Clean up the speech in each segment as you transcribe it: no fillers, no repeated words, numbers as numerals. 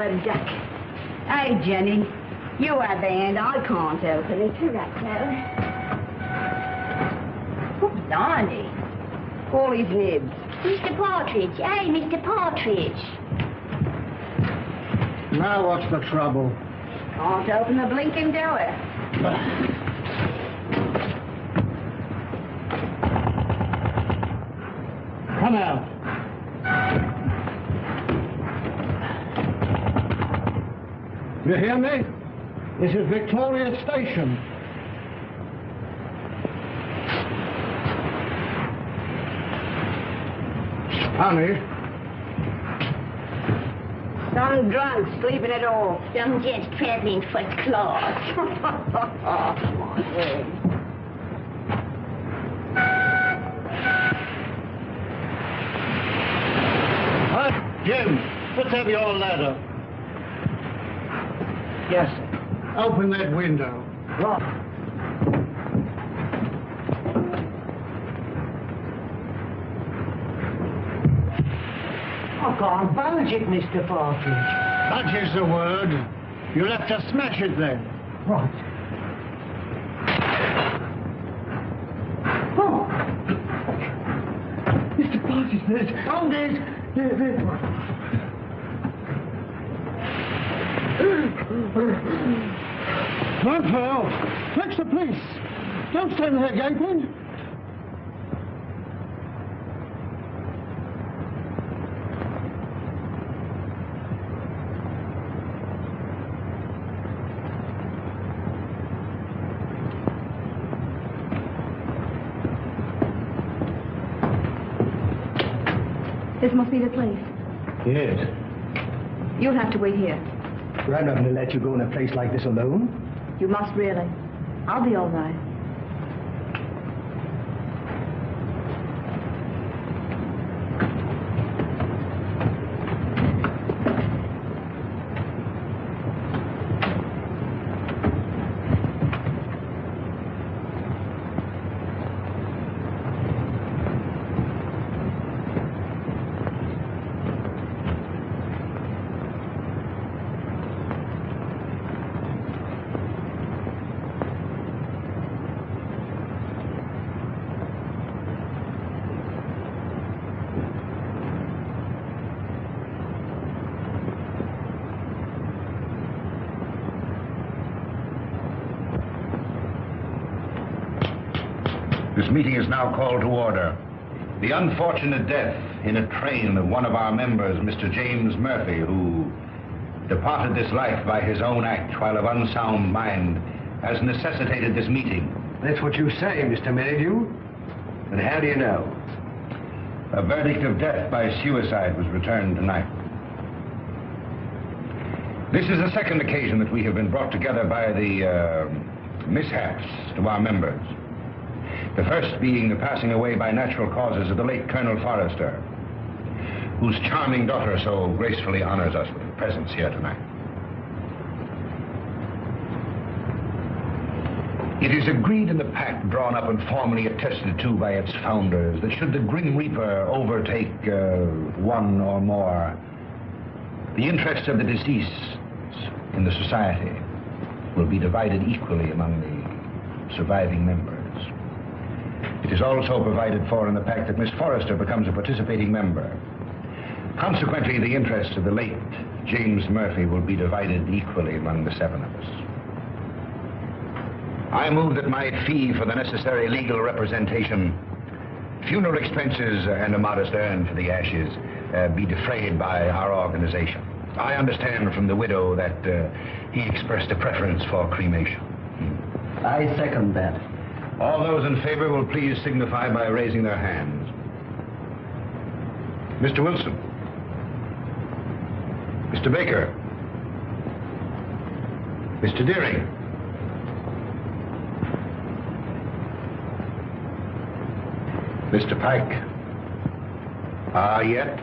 a duck. Hey, Jenny, you have the hand. I can't open it. You right, Sally. Oh, blimey. All his nibs. Mr. Partridge. Hey, Mr. Partridge. Now what's the trouble? Can't open the blinking door. Come out. You hear me? This is Victoria Station. Honey. Some drunk sleeping at all. Some just traveling first class. My word. Jim, let's have your ladder. Yes, sir. Open that window. Right. I can't budge it, Mr. Partridge. Budge is the word. You'll have to smash it then. Right. Oh! Mr. Partridge, there's... Oh, there's... Run for help. Fetch the police. Don't stand there gaping. This must be the place. Yes. You'll have to wait here. I'm not going to let you go in a place like this alone. You must really. I'll be all right. This meeting is now called to order. The unfortunate death in a train of one of our members, Mr. James Murphy, who departed this life by his own act while of unsound mind, has necessitated this meeting. That's what you say, Mr. Maydew. But how do you know? A verdict of death by suicide was returned tonight. This is the second occasion that we have been brought together by the mishaps to our members. The first being the passing away by natural causes of the late Colonel Forrester, whose charming daughter so gracefully honors us with her presence here tonight. It is agreed in the pact drawn up and formally attested to by its founders that should the Grim Reaper overtake one or more, the interests of the deceased in the society will be divided equally among the surviving members. It is also provided for in the pact that Miss Forrester becomes a participating member. Consequently, the interests of the late James Murphy will be divided equally among the seven of us. I move that my fee for the necessary legal representation, funeral expenses, and a modest urn for the ashes be defrayed by our organization. I understand from the widow that he expressed a preference for cremation. I second that. All those in favor will please signify by raising their hands. Mr. Wilson. Mr. Baker. Mr. Deering. Mr. Pike. Yet?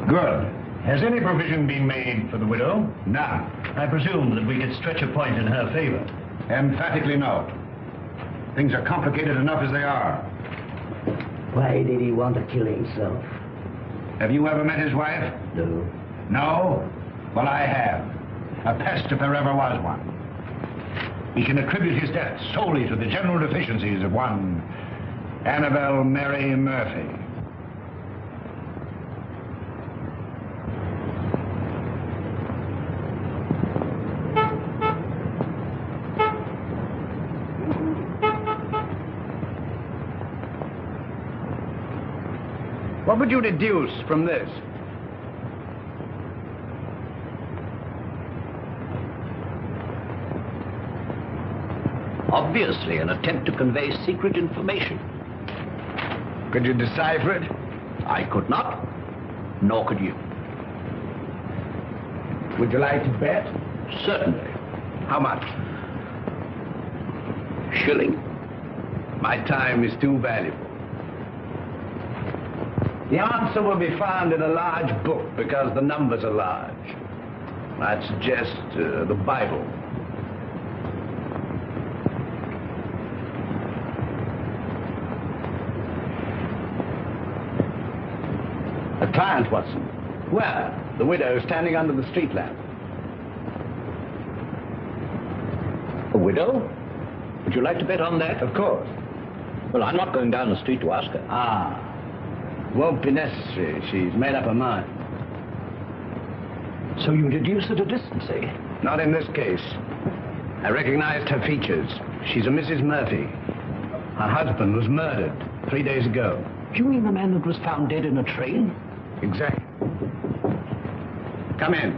Good. Has any provision been made for the widow? None. I presume that we could stretch a point in her favor. Emphatically no. Things are complicated enough as they are. Why did he want to kill himself? Have you ever met his wife? No. No? Well, I have. A pest if there ever was one. He can attribute his death solely to the general deficiencies of one Annabelle Mary Murphy. What would you deduce from this? Obviously, an attempt to convey secret information. Could you decipher it? I could not, nor could you. Would you like to bet? Certainly. How much? Shilling. My time is too valuable. The answer will be found in a large book because the numbers are large. I'd suggest the Bible. A client, Watson. Where? The widow standing under the street lamp. A widow? Would you like to bet on that? Of course. Well, I'm not going down the street to ask her. Ah. Won't be necessary. She's made up her mind. So you deduce at a distance, eh? Not in this case. I recognized her features. She's a Mrs. Murphy. Her husband was murdered 3 days ago. You mean the man that was found dead in a train? Exactly. Come in.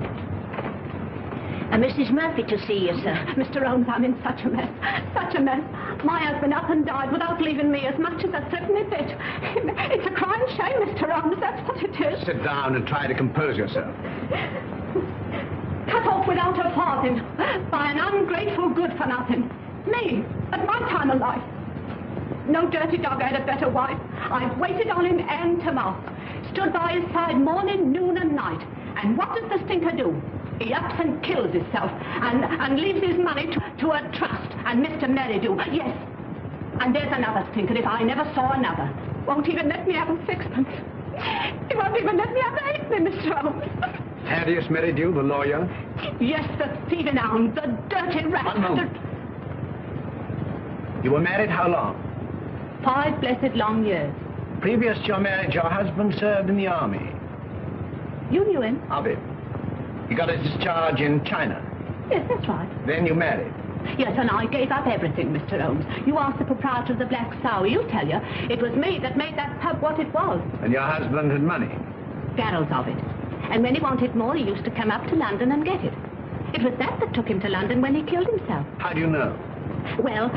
Mrs. Murphy to see you, sir. Mr. Holmes, I'm in such a mess. Such a mess. My husband up and died without leaving me as much as a threepenny bit. It's a crying shame, Mr. Holmes. That's what it is. Sit down and try to compose yourself. Cut off without a farthing by an ungrateful good-for-nothing. Me, at my time of life. No dirty dog had a better wife. I've waited on him hand to mouth. Stood by his side morning, noon and night. And what does the stinker do? He ups and kills himself and leaves his money to a trust. And Mr. Merridew, yes. And there's another stinker if I never saw another. Won't even let me have a sixpence. He won't even let me have a halfpenny, Mr. Holmes. Thaddeus Merridew, the lawyer? Yes, the thieving hound, the dirty rat. One moment. You were married how long? 5 blessed long years. Previous to your marriage, your husband served in the army. You knew him? Of it. He got his discharge in China. Yes, that's right. Then you married. Yes, and I gave up everything, Mr. Holmes. You asked the proprietor of the Black Sow. He'll tell you. It was me that made that pub what it was. And your husband had money. Barrels of it. And when he wanted more, he used to come up to London and get it. It was that took him to London when he killed himself. How do you know? Well,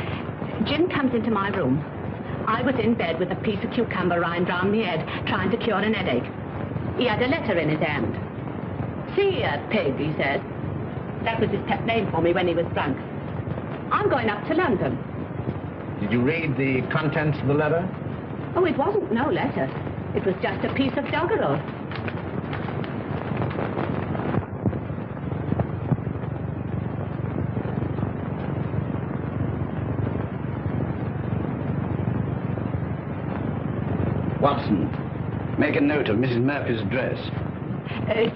Jim comes into my room. I was in bed with a piece of cucumber rind round my head, trying to cure an headache. He had a letter in his hand. See here, pig, he said. That was his pet name for me when he was drunk. I'm going up to London. Did you read the contents of the letter? Oh, it wasn't no letter. It was just a piece of doggerel. Watson, make a note of Mrs. Murphy's address.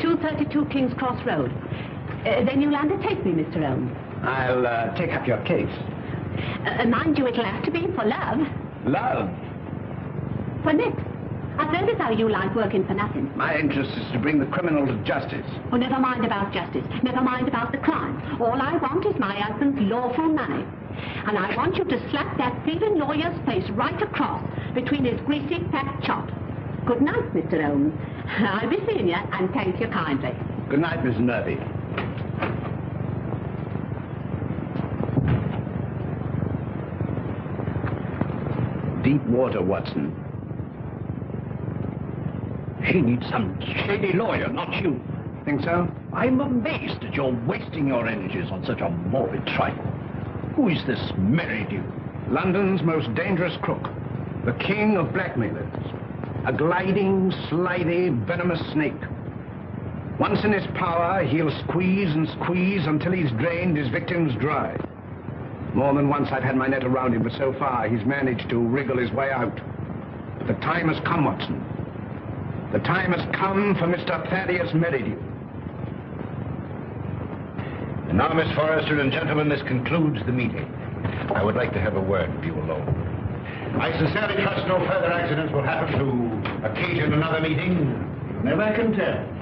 232 King's Cross Road. Then you'll undertake me, Mr. Holmes. I'll take up your case. Mind you, it'll have to be for love. Love? For Nick. I've heard as how you like working for nothing. My interest is to bring the criminal to justice. Oh, never mind about justice. Never mind about the crime. All I want is my husband's lawful money. And I want you to slap that thieving lawyer's face right across between his greasy fat chops. Good night, Mr. Holmes. I'll be seeing you, and thank you kindly. Good night, Mrs. Murphy. Deep water, Watson. She needs some shady lawyer, not you. Think so? I'm amazed that you're wasting your energies on such a morbid trifle. Who is this Merridew? London's most dangerous crook. The king of blackmailers. A gliding, slithy, venomous snake. Once in his power, he'll squeeze and squeeze until he's drained his victims dry. More than once I've had my net around him, but so far he's managed to wriggle his way out. The time has come, Watson. The time has come for Mr. Thaddeus Merridew. And now, Miss Forrester and gentlemen, this concludes the meeting. I would like to have a word with you alone. I sincerely trust no further accidents will happen to occasion another meeting. You never can tell.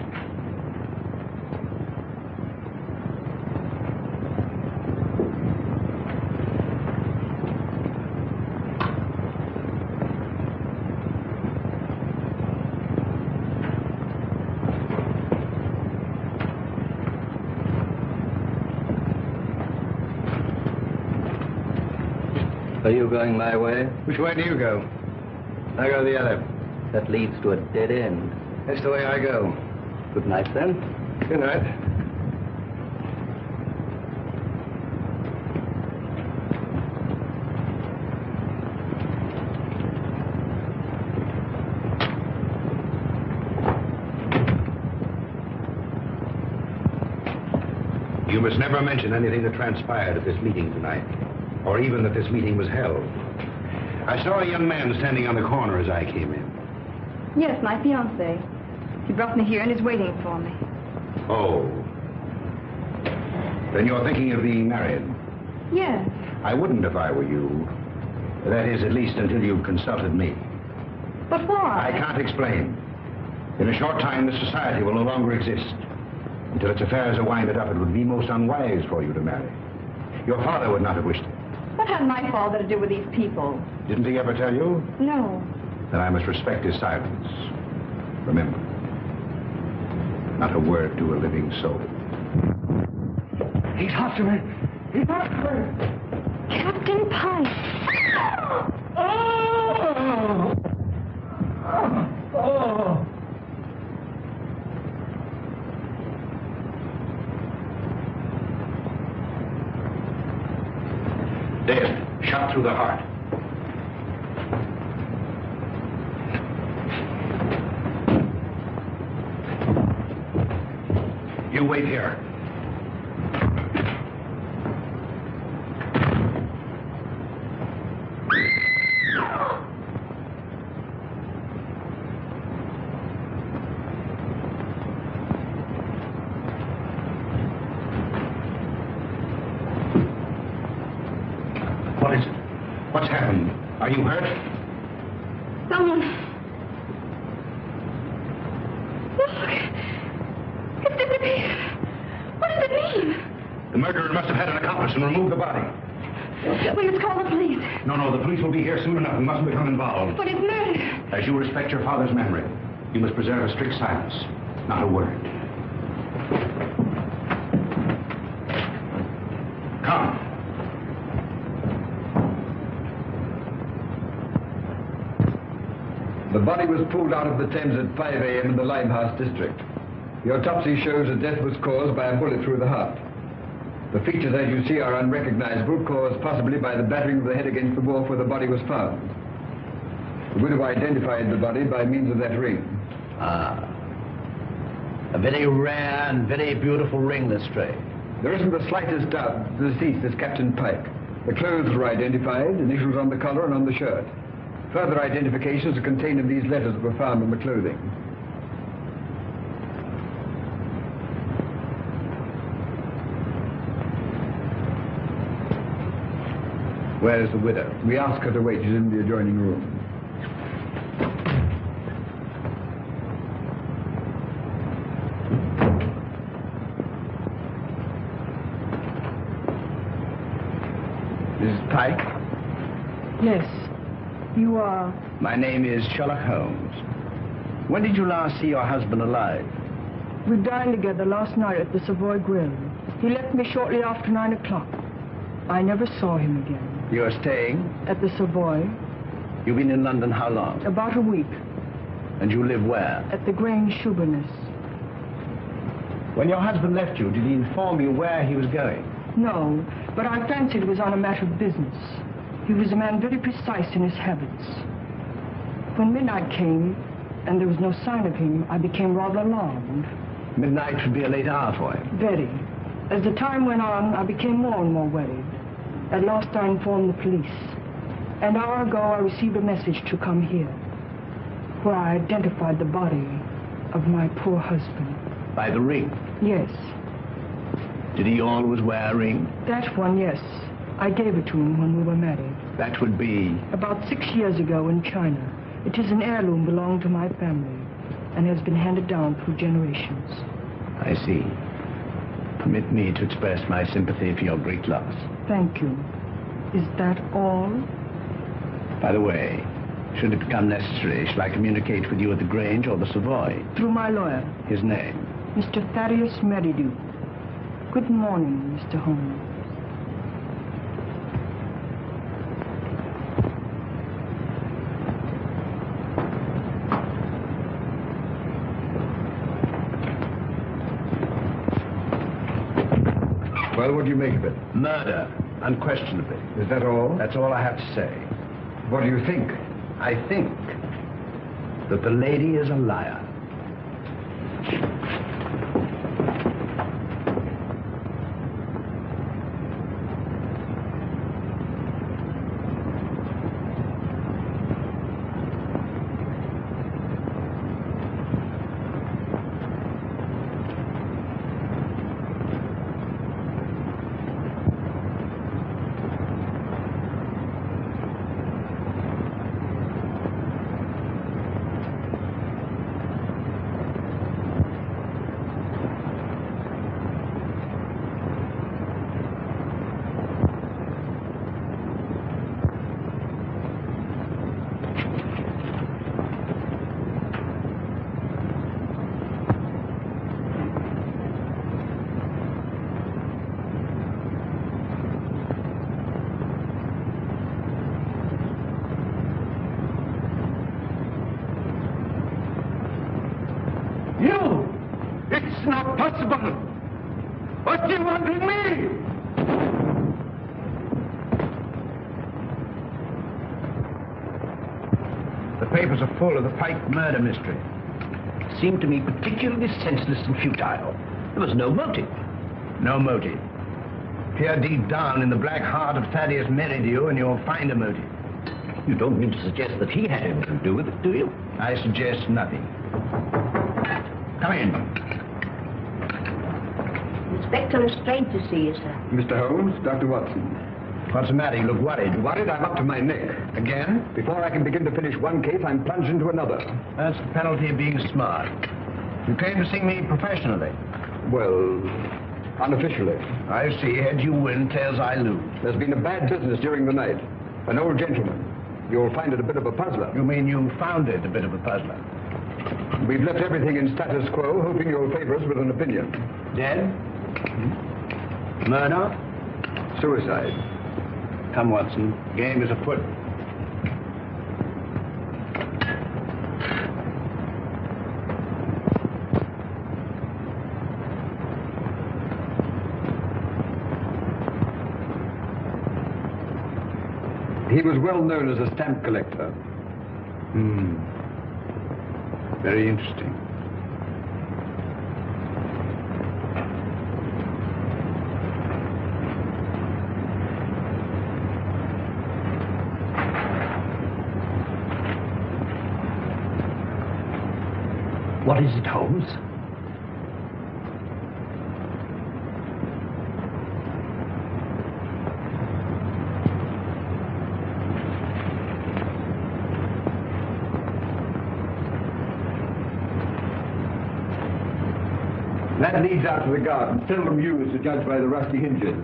Are you going my way? Which way do you go? I go the other. That leads to a dead end. That's the way I go. Good night, then. Good night. You must never mention anything that transpired at this meeting tonight, or even that this meeting was held. I saw a young man standing on the corner as I came in. Yes, my fiancé. He brought me here and is waiting for me. Oh. Then you're thinking of being married? Yes. I wouldn't if I were you. That is, at least until you've consulted me. But why? I can't explain. In a short time, this society will no longer exist. Until its affairs are winded up, it would be most unwise for you to marry. Your father would not have wished it. What had my father to do with these people? Didn't he ever tell you? No. Then I must respect his silence. Remember, not a word to a living soul. He's after me. He's after me. Captain Pike. Oh! Oh! Dead, shot through the heart. You wait here. What is it? What's happened? Are you hurt? Someone. Look. It disappeared. What does it mean? The murderer must have had an accomplice and removed the body. We must call the police. No, the police will be here soon enough. We mustn't become involved. But it's murder. As you respect your father's memory, you must preserve a strict silence. Not a word. Come. The body was pulled out of the Thames at 5 a.m. in the Limehouse district. The autopsy shows that death was caused by a bullet through the heart. The features, as you see, are unrecognizable, caused possibly by the battering of the head against the wall where the body was found. The widow identified the body by means of that ring. Ah. A very rare and very beautiful ring, Lestrade. There isn't the slightest doubt the deceased is Captain Pike. The clothes were identified, initials on the collar and on the shirt. Further identifications are contained in these letters that were found in the clothing. Where is the widow? We asked her to wait. She's in the adjoining room. Mrs. Pike? Yes. You are? My name is Sherlock Holmes. When did you last see your husband alive? We dined together last night at the Savoy Grill. He left me shortly after 9 o'clock. I never saw him again. You are staying? At the Savoy. You've been in London how long? About a week. And you live where? At the Grange Shoeburyness. When your husband left you, did he inform you where he was going? No, but I fancied it was on a matter of business. He was a man very precise in his habits. When midnight came, and there was no sign of him, I became rather alarmed. Midnight would be a late hour for him. Very. As the time went on, I became more and more worried. At last I informed the police. An hour ago, I received a message to come here. where I identified the body of my poor husband. By the ring? Yes. Did he always wear a ring? That one, yes. I gave it to him when we were married. That would be... About 6 years ago in China. It is an heirloom belonging to my family and has been handed down through generations. I see. Permit me to express my sympathy for your great loss. Thank you. Is that all? By the way, should it become necessary, shall I communicate with you at the Grange or the Savoy? Through my lawyer. His name? Mr. Thaddeus Merridew. Good morning, Mr. Holmes. Well, what do you make of it? Murder, unquestionably. Is that all? That's all I have to say. What do you think? I think that the lady is a liar. It's not possible! What do you want with me? The papers are full of the Pike murder mystery. Seemed to me particularly senseless and futile. There was no motive. No motive. Peer deep down in the black heart of Thaddeus Merridew and you'll find a motive. You don't mean to suggest that he had anything to do with it, do you? I suggest nothing. Come in. Inspector Lestrade to see you, sir. Mr. Holmes, Dr. Watson. What's the matter? You look worried. Worried? I'm up to my neck. Again? Before I can begin to finish one case, I'm plunged into another. That's the penalty of being smart. You came to see me professionally. Well, unofficially. I see. Heads you win, tails I lose. There's been a bad business during the night. An old gentleman. You'll find it a bit of a puzzler. You mean you found it a bit of a puzzler? We've left everything in status quo, hoping you'll favor us with an opinion. Dead? Murder? Suicide. Come, Watson. Game is afoot. He was well known as a stamp collector. Very interesting. What is it, Holmes? That leads out to the garden, seldom used to judge by the rusty hinges.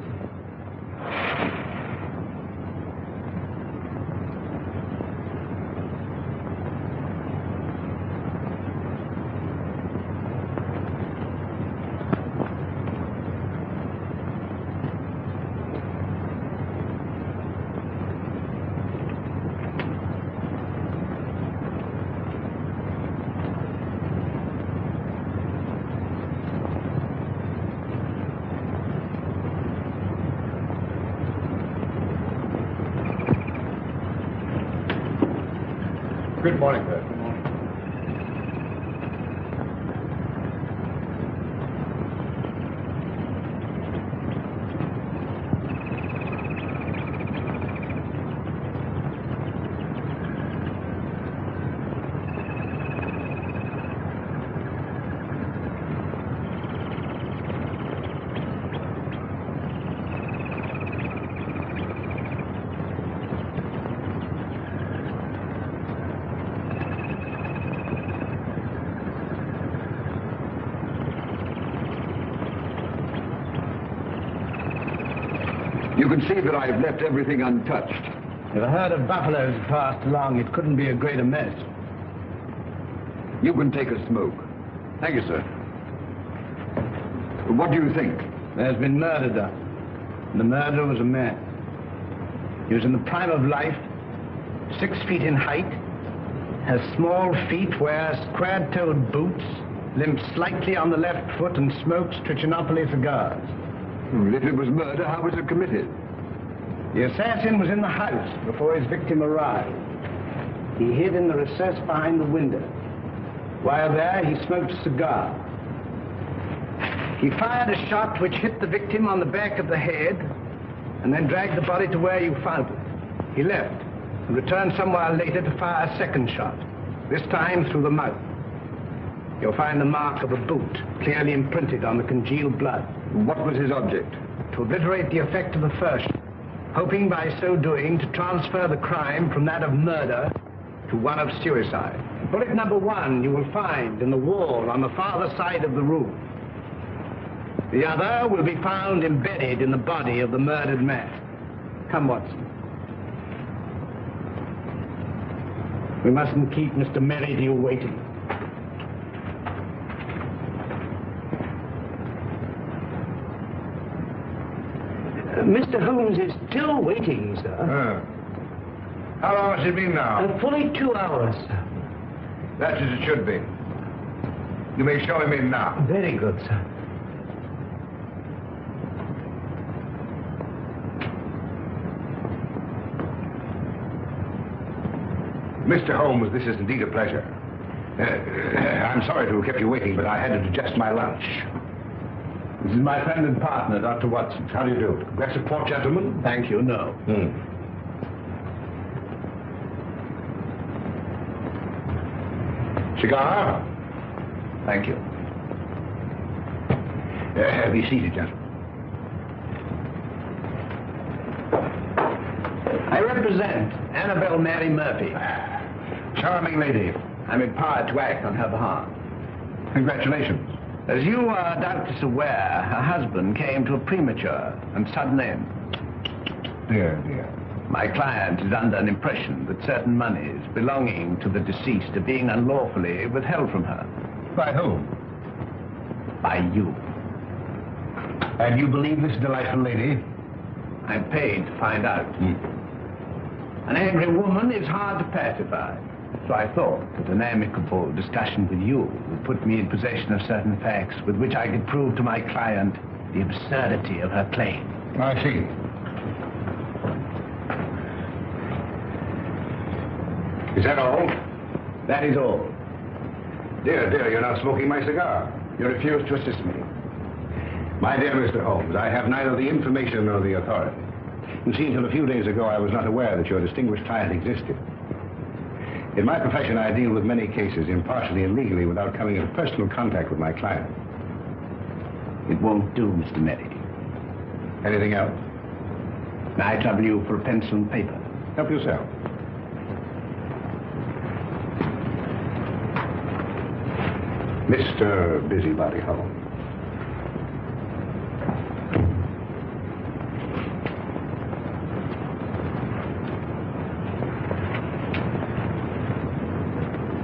Good morning, sir. Good morning. can see that I've left everything untouched. If a herd of buffaloes had passed along, it couldn't be a greater mess. You can take a smoke. Thank you, sir. What do you think? There's been murder done. The murderer was a man. He was in the prime of life, 6 feet in height, has small feet, wears square-toed boots, limps slightly on the left foot, and smokes Trichinopoly cigars. Well, if it was murder, how was it committed? The assassin was in the house before his victim arrived. He hid in the recess behind the window. While there, he smoked a cigar. He fired a shot which hit the victim on the back of the head and then dragged the body to where you found it. He left and returned some while later to fire a second shot, this time through the mouth. You'll find the mark of a boot clearly imprinted on the congealed blood. What was his object? To obliterate the effect of the first, hoping by so doing to transfer the crime from that of murder to one of suicide. Bullet number 1 you will find in the wall on the farther side of the room. The other will be found embedded in the body of the murdered man. Come, Watson. We mustn't keep Mr. Merridew waiting. Mr. Holmes is still waiting, sir. How long has it been now? Fully 2 hours, sir. That's as it should be. You may show him in now. Very good, sir. Mr. Holmes, this is indeed a pleasure. I'm sorry to have kept you waiting, but I had to digest my lunch. This is my friend and partner, Dr. Watson. How do you do? Glass of port, gentlemen? Thank you, no. Cigar? Thank you. Be seated, gentlemen. I represent Annabelle Mary Murphy. Charming lady. I'm empowered to act on her behalf. Congratulations. As you are doubtless aware, her husband came to a premature and sudden end. Dear, dear. My client is under an impression that certain monies belonging to the deceased are being unlawfully withheld from her. By whom? By you. And you believe this delightful lady? I'm paid to find out. An angry woman is hard to pacify. So I thought that an amicable discussion with you would put me in possession of certain facts with which I could prove to my client the absurdity of her claim. I see. Is that all? That is all. Dear, dear, you're not smoking my cigar. You refuse to assist me. My dear Mr. Holmes, I have neither the information nor the authority. You see, until a few days ago, I was not aware that your distinguished client existed. In my profession, I deal with many cases, impartially and legally, without coming into personal contact with my client. It won't do, Mr. Merry. Anything else? May I trouble you for a pencil and paper? Help yourself. Mr. Busybody Holmes.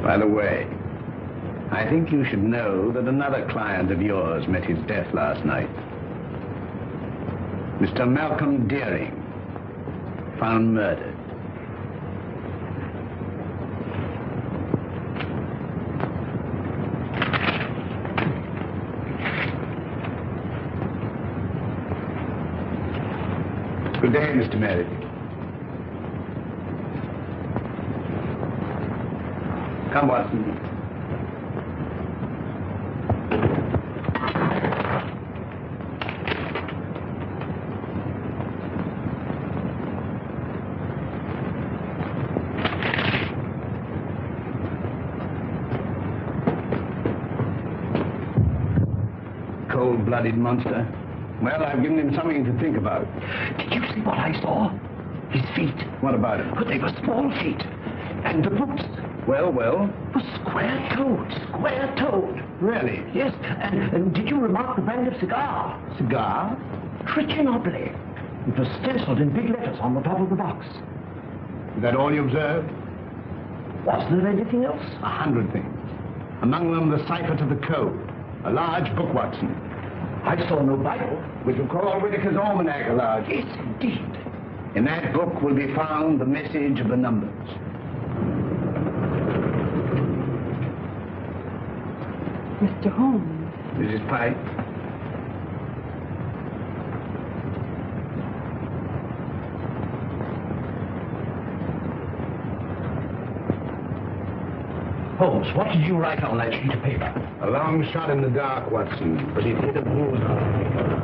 By the way, I think you should know that another client of yours met his death last night. Mr. Malcolm Deering, found murdered. Good day, Mr. Merritt. Come, Watson. Cold-blooded monster. Well, I've given him something to think about. Did you see what I saw? His feet. What about it? But they were small feet. And the boots Well? were square-toed. Square-toed. Really? Yes, and did you remark the brand of cigar? Cigar? Trichinopoly. It was stenciled in big letters on the top of the box. Is that all you observed? Was there anything else? 100 things. Among them, the cipher to the code. A large book, Watson. I saw no Bible. Which will call Whitaker's Almanac a large. Yes, indeed. In that book will be found the message of the numbers. Mr. Holmes. Mrs. Pike? Holmes, what did you write on that sheet of paper? A long shot in the dark, Watson, but it hit a bullseye.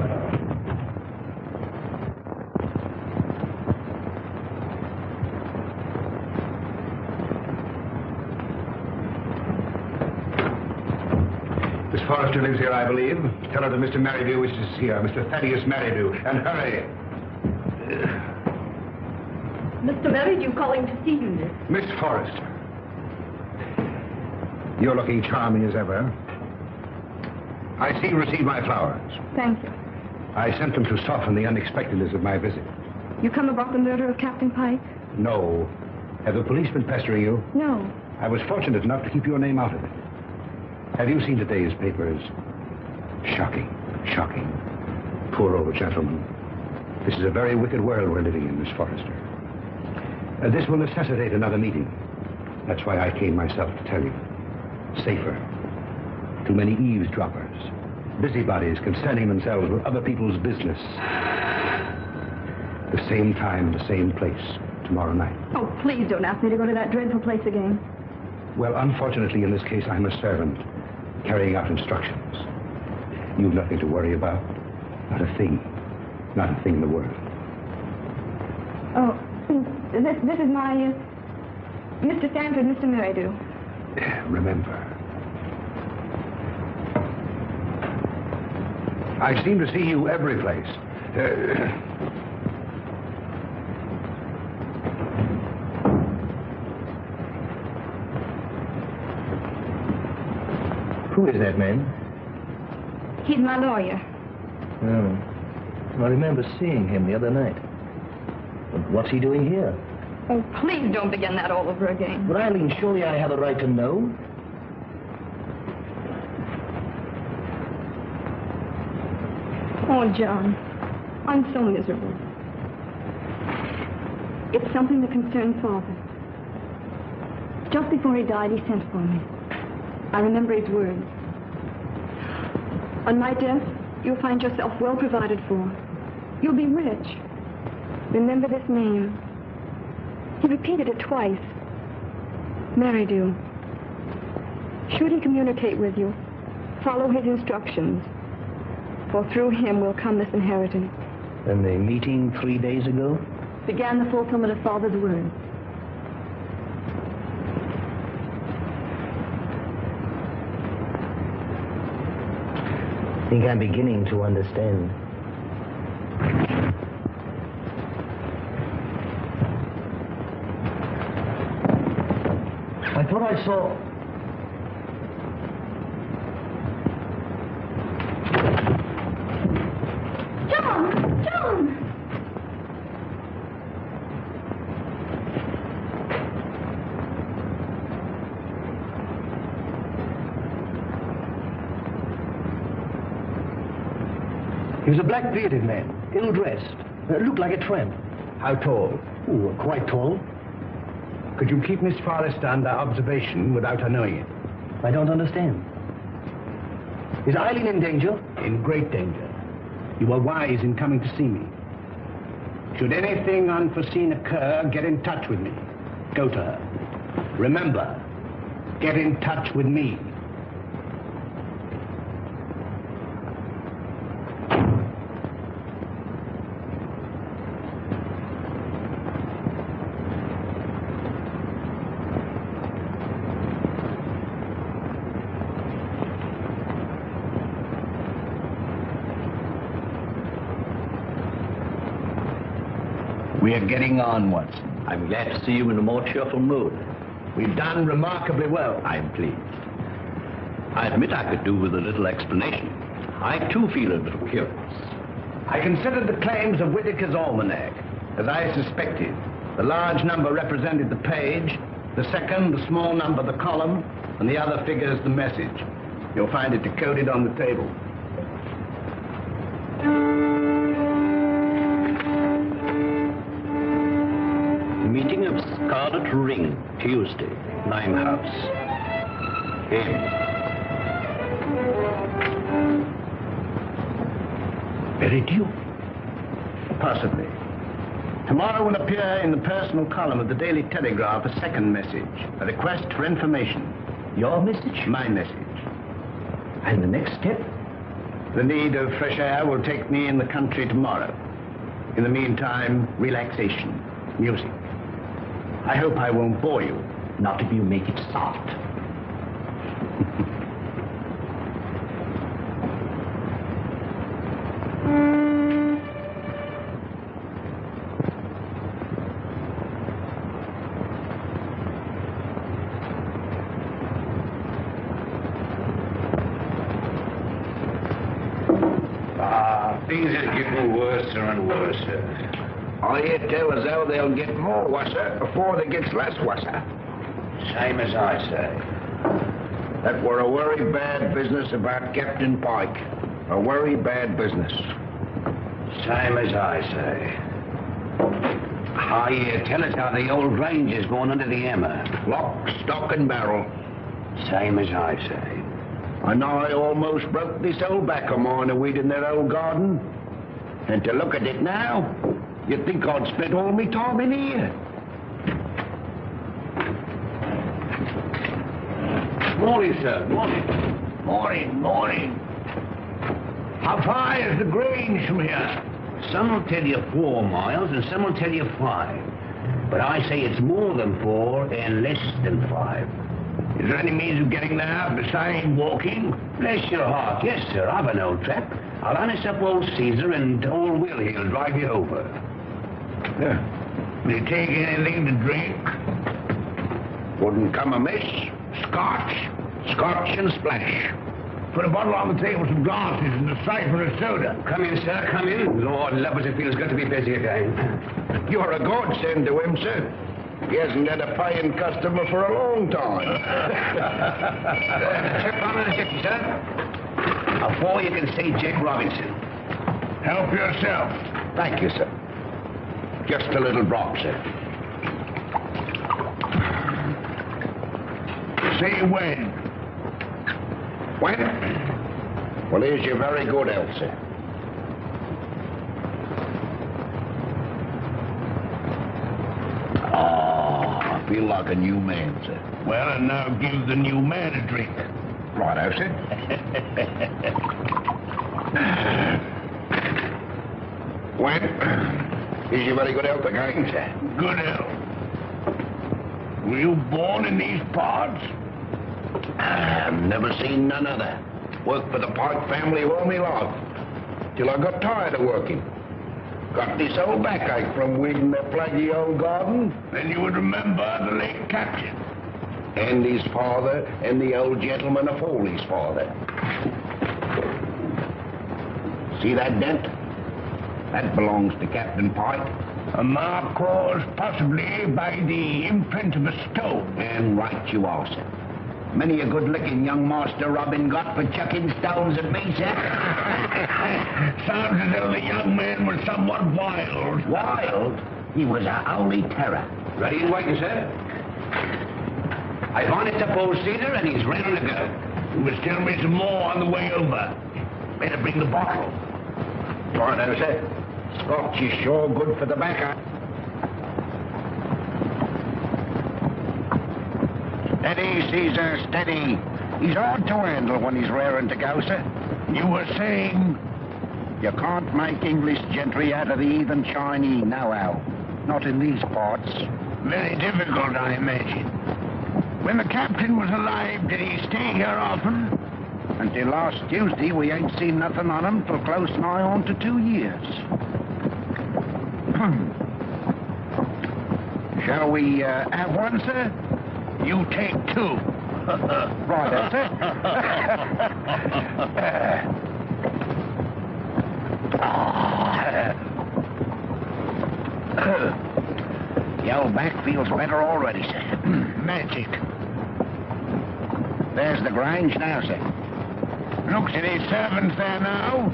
Miss Forrester lives here, I believe. Tell her that Mr. Merridew wishes to see her. Mr. Thaddeus Merridew. And hurry. Mr. Merridew calling to see you, miss. Miss Forrester. You're looking charming as ever. I see you received my flowers. Thank you. I sent them to soften the unexpectedness of my visit. You come about the murder of Captain Pike? No. Have the police been pestering you? No. I was fortunate enough to keep your name out of it. Have you seen today's papers? Shocking. Shocking. Poor old gentleman. This is a very wicked world we're living in, Miss Forrester. This will necessitate another meeting. That's why I came myself to tell you. Safer. Too many eavesdroppers. Busybodies concerning themselves with other people's business. The same time, the same place, tomorrow night. Oh, please don't ask me to go to that dreadful place again. Well, unfortunately, in this case, I'm a servant, carrying out instructions. You've nothing to worry about. Not a thing. Not a thing in the world. Oh, this is my, Mr. Stanford, Mr. Merridew. Remember. I seem to see you every place. Who is that man? He's my lawyer. Oh. I remember seeing him the other night. But what's he doing here? Oh, please don't begin that all over again. But Eileen, surely I have a right to know. Oh, John, I'm so miserable. It's something that concerns Father. Just before he died, he sent for me. I remember his words. On my death, you'll find yourself well provided for. You'll be rich. Remember this name. He repeated it twice. Merridew. Should he communicate with you, follow his instructions, for through him will come this inheritance. And the meeting 3 days ago? Began the fulfillment of Father's word. I think I'm beginning to understand. I thought I saw... John! John! He was a black-bearded man, ill-dressed, looked like a tramp. How tall? Oh, quite tall. Could you keep Miss Forrester under observation without her knowing it? I don't understand. Is Eileen in danger? In great danger. You were wise in coming to see me. Should anything unforeseen occur, get in touch with me. Go to her. Remember, get in touch with me. We are getting on, Watson. I'm glad to see you in a more cheerful mood. We've done remarkably well. I'm pleased. I admit I could do with a little explanation. I, too, feel a little curious. I considered the claims of Whitaker's almanac. As I suspected, the large number represented the page, the second, the small number, the column, and the other figures the message. You'll find it decoded on the table. Meeting of Scarlet Ring, Tuesday, Limehouse. M. Meridew? Possibly. Tomorrow will appear in the personal column of the Daily Telegraph a second message, a request for information. Your message? My message. And the next step? The need of fresh air will take me in the country tomorrow. In the meantime, relaxation, music. I hope I won't bore you. Not if you make it soft. Things are getting worse and worse. I hear tell as how they'll get more worser before they gets less worser. Same as I say. That were a very bad business about Captain Pike. A very bad business. Same as I say. I hear tell us how the old range is going under the hammer. Lock, stock, and barrel. Same as I say. And I almost broke this old back of mine a weed in that old garden. And to look at it now, you'd think I'd spent all my time in here. Morning, sir. Morning. Morning. How far is the Grange from here? Some will tell you 4 miles and some will tell you 5. But I say it's more than 4 and less than 5. Is there any means of getting there besides walking? Bless your heart, yes, sir. I've an old trap. I'll harness up old Caesar and old Will he'll drive you over. Will you take anything to drink? Wouldn't come amiss. Scotch and splash. Put a bottle on the table, some glasses, and a siphon of soda. Come in, sir, come in. Lord love us, it feels good to be busy again. You're a godsend to him, sir. He hasn't had a paying customer for a long time. Trip on a hip, sir. Before you can see Jake Robinson. Help yourself. Thank you, sir. Just a little drop, sir. See when? When? Well, here's your very good health, sir. I feel like a new man, sir. Well, and now give the new man a drink. Righto, sir. When? Is your very good health again, sir? Good health. Were you born in these parts? I've never seen none other. Worked for the Pike family all my life. Till I got tired of working. Got this old backache from weeding that plaguey old garden. Then you would remember the late captain. And his father, and the old gentleman of Foley's father. See that dent? That belongs to Captain Pike. A mark caused possibly by the imprint of a stone. And right you are, sir. Many a good-looking young Master Robin got for chucking stones at me, sir. Sounds as though the young man was somewhat wild. Wild? He was a holy terror. Ready and waiting, sir. I've harnessed up old Caesar and he's ready to go. You must tell me some more on the way over. Better bring the bottle. Righto, sir. Scotch is sure good for the back. Steady, Caesar, steady. He's hard to handle when he's raring to go, sir. You were saying? You can't make English gentry out of the heathen Chinese, nohow. Not in these parts. Very difficult, I imagine. When the captain was alive, did he stay here often? Until last Tuesday, we ain't seen nothing on him for close nigh on to 2 years. Shall we have one, sir? You take 2. Right, that's it. better already, sir. Magic. There's the Grange now, sir. Looks at his servants there now.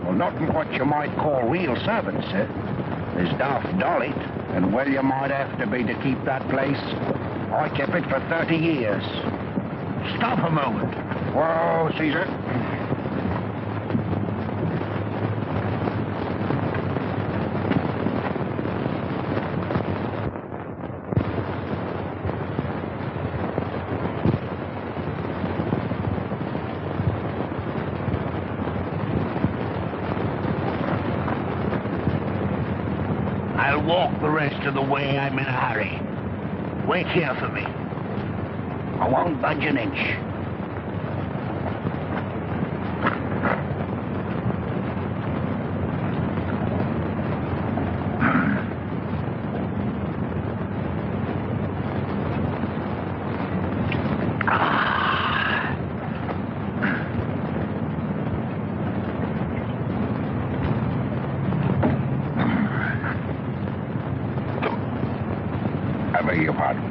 Well, not what you might call real servants, sir. There's Daft Dolly, and well you might have to be to keep that place. I kept it for 30 years. Stop a moment. Whoa, Caesar. I'll walk the rest of the way. I'm in a hurry. Wait here for me. I won't budge an inch. I beg your pardon.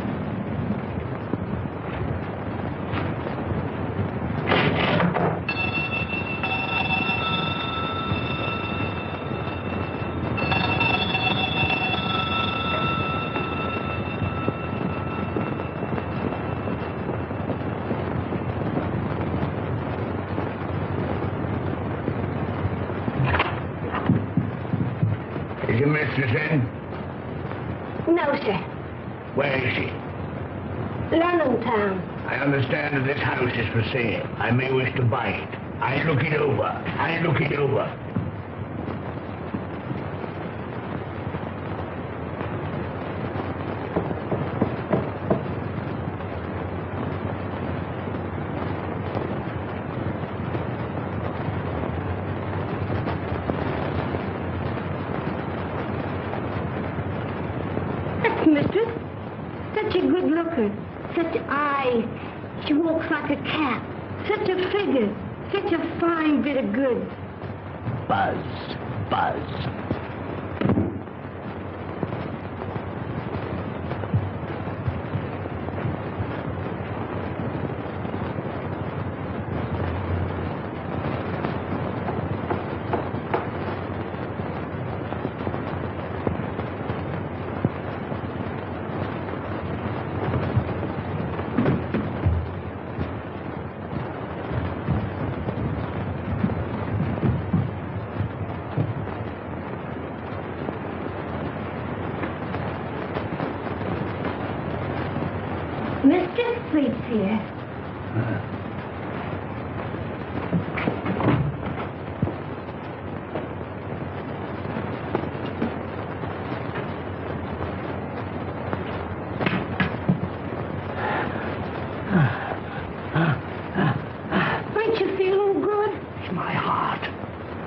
Is your mistress in? No, sir. Where is she? London town. I understand that this house is for sale. I may wish to buy it. I look it over. I look it over. That's mistress. Such a good looker. Such eyes. She walks like a cat. Such a figure. Such a fine bit of goods. Buzz. Buzz. Mistress sleeps here. Ain't you feeling good? It's my heart.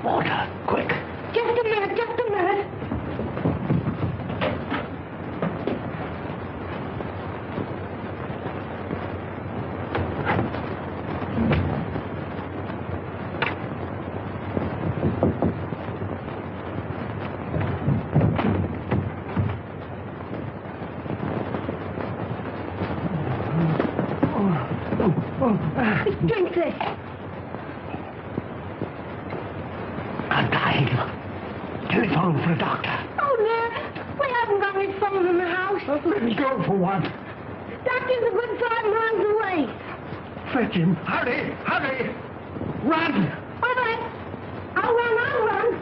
Water, quick. Just a minute, just a minute. Drink this. I'm dying. Telephone for a doctor. Oh, no. We haven't got any phone in the house. Let me go for one. Doctor's a good 5 miles away. Fetch him. Hurry, hurry. Run. All right. I'll run, I'll run.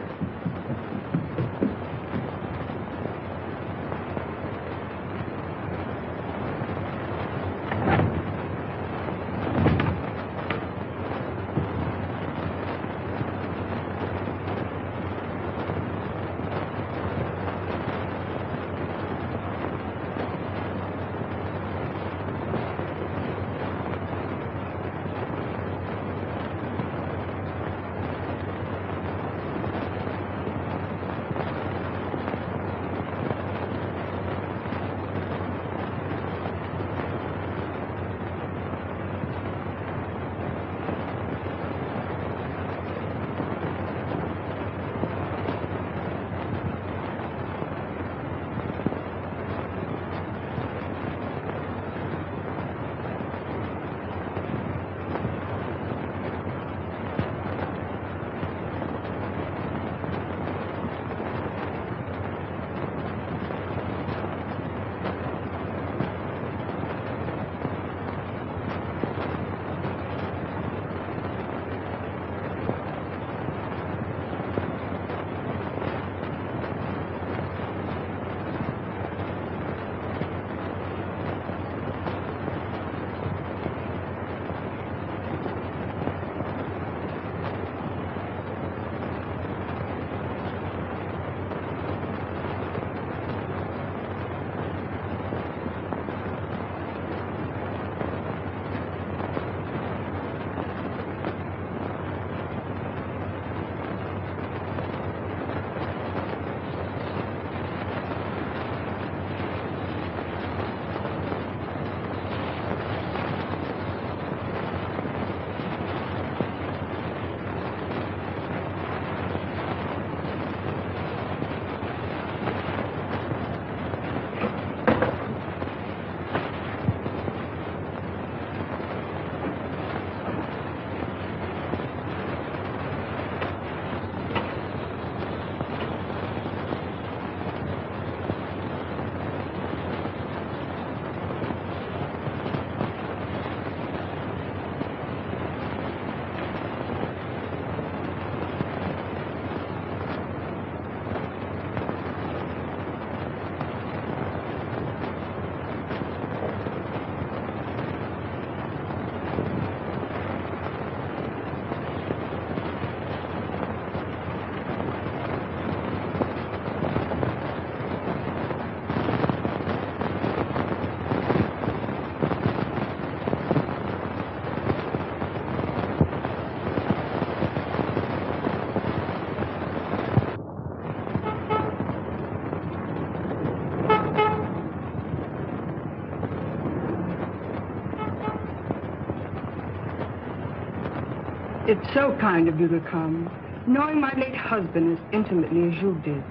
It's so kind of you to come. Knowing my late husband as intimately as you did,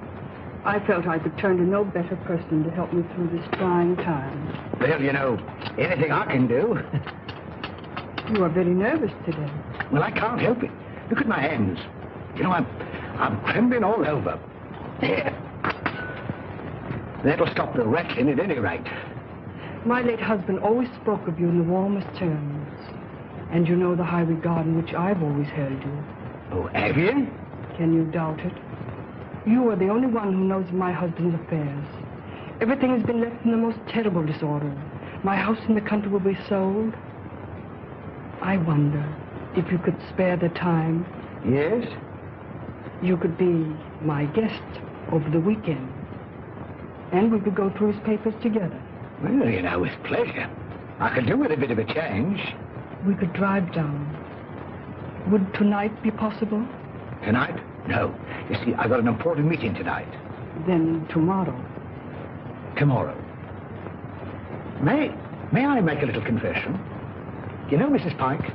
I felt I could turn to no better person to help me through this trying time. Well, you know, anything I can do. You are very nervous today. Well, I can't help it. Look at my hands. You know, I'm trembling all over. There. That'll stop the rattling at any rate. My late husband always spoke of you in the warmest terms. And you know the high regard in which I've always held you. Oh, have you? Can you doubt it? You are the only one who knows my husband's affairs. Everything has been left in the most terrible disorder. My house in the country will be sold. I wonder if you could spare the time. Yes? You could be my guest over the weekend. And we could go through his papers together. Well, you know, with pleasure. I could do with a bit of a change. We could drive down. Would tonight be possible? Tonight? No. You see, I've got an important meeting tonight. Then tomorrow. Tomorrow. May I make a little confession? You know, Mrs. Pike,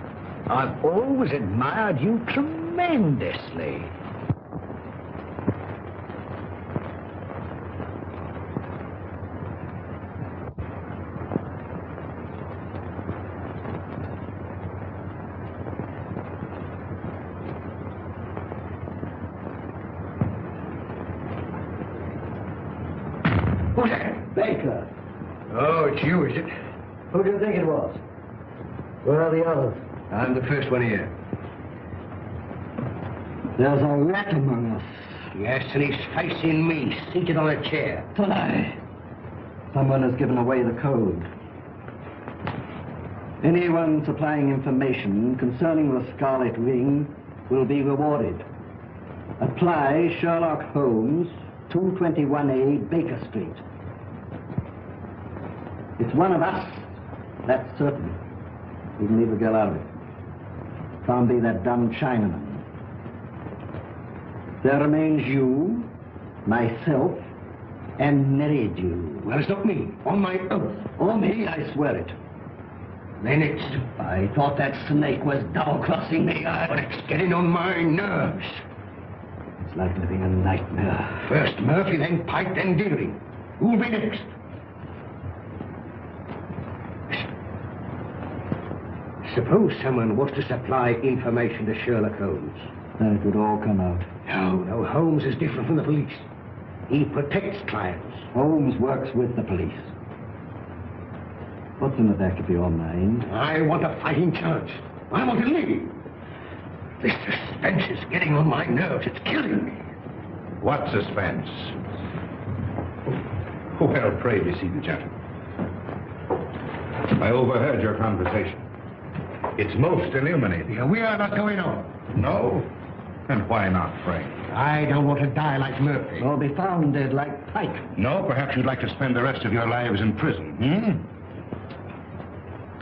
I've always admired you tremendously. Who's that? Baker. Oh, it's you, is it? Who do you think it was? Where are the others? I'm the first one here. There's a rat among us. Yes, and he's facing me, seated on a chair. Aye. Someone has given away the code. Anyone supplying information concerning the Scarlet Ring will be rewarded. Apply Sherlock Holmes, 221A Baker Street. It's one of us, that's certain. We can leave the girl out of it. Can't be that dumb Chinaman. There remains you, myself, and Meridew. Well, it's not me, on my oath. Or me, I swear it. Then it's... I thought that snake was double-crossing me. But it's getting on my nerves. It's like living a nightmare. First Murphy, then Pike, then Deering. Who'll be next? Suppose someone was to supply information to Sherlock Holmes. Then it would all come out. No, Holmes is different from the police. He protects clients. Holmes works with the police. What's in the back of your mind? I want a fighting chance. I want to leave. This suspense is getting on my nerves. It's killing me. What suspense? Well, pray be seated, gentlemen. I overheard your conversation. It's most illuminating. Yeah, we are not going on. No? And why not, pray? I don't want to die like Murphy. Or be found dead like Pike. No, perhaps you'd like to spend the rest of your lives in prison,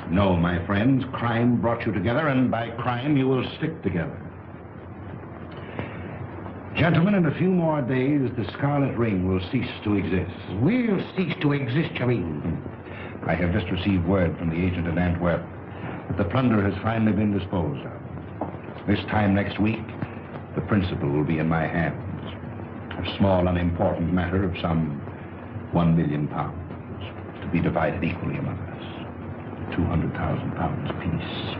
No, my friends, crime brought you together, and by crime you will stick together. Gentlemen, in a few more days, the Scarlet Ring will cease to exist. We'll cease to exist, you mean? I have just received word from the agent in Antwerp that the plunder has finally been disposed of. This time next week, the principal will be in my hands. A small, unimportant matter of some £1 million, to be divided equally among us. £200,000 apiece.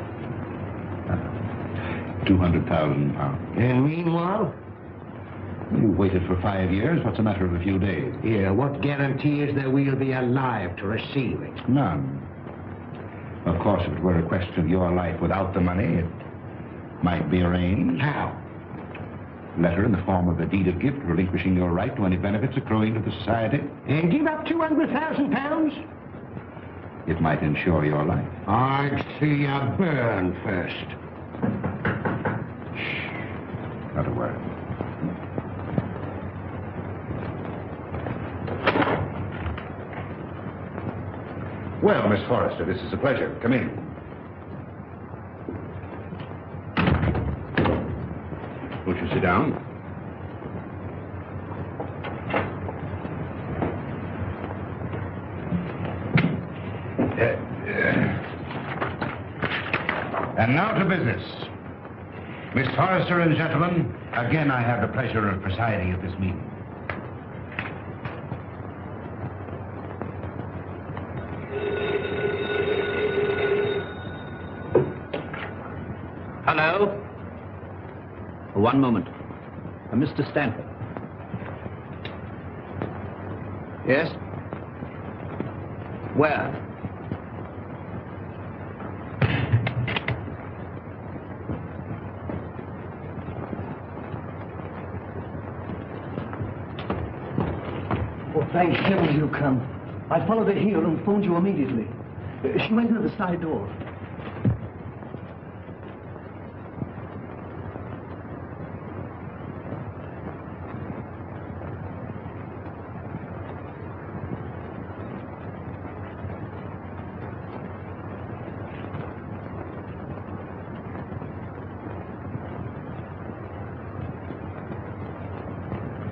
£200,000. And meanwhile? You waited for 5 years. What's a matter of a few days? Yeah, what guarantee is there we'll be alive to receive it? None. Of course, if it were a question of your life without the money, it might be arranged. How? Letter in the form of a deed of gift relinquishing your right to any benefits accruing to the society. And give up £200,000? It might ensure your life. I'd see you burn first. Shh. Not a word. Well, Miss Forrester, this is a pleasure. Come in. Won't you sit down? And now to business. Miss Forrester and gentlemen, again I have the pleasure of presiding at this meeting. Hello? One moment. Mr. Stanford. Yes? Where? Oh, thank heaven you come. I followed her here and phoned you immediately. She went through the side door.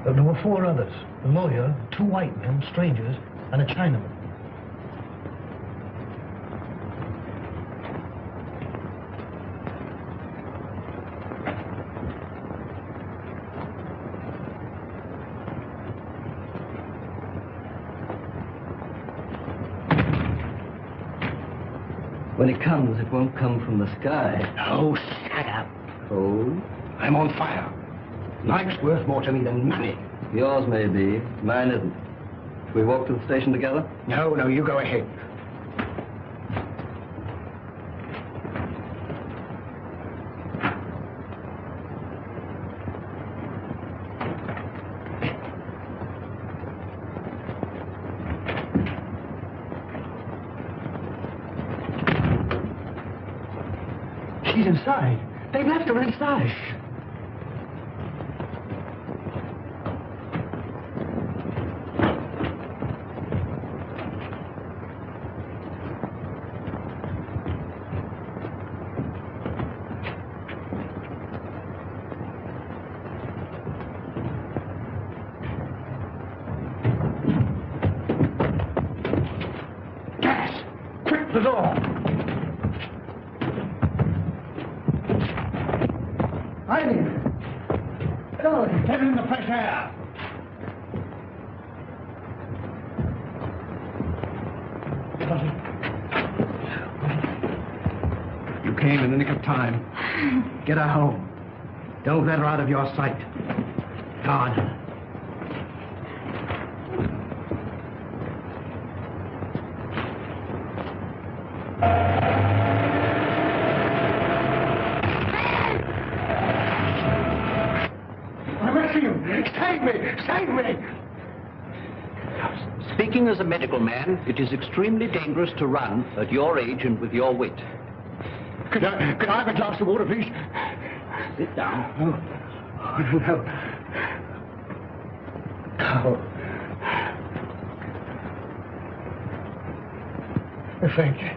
There were 4 others. A lawyer, 2 white men, strangers, and a Chinaman. When it comes, it won't come from the sky. Oh, shut up. Oh? I'm on fire. Life's worth more to me than money. Yours may be. Mine isn't. Shall we walk to the station together? No, you go ahead. She's inside. They've left her inside. Gas! Quick, the door! Get in the fresh air. You came in the nick of time. Get her home. Don't let her out of your sight. God. Save me! Speaking as a medical man, it is extremely dangerous to run at your age and with your wit. Could I have a glass of water, please? Sit down. Oh, no. Oh. Thank you.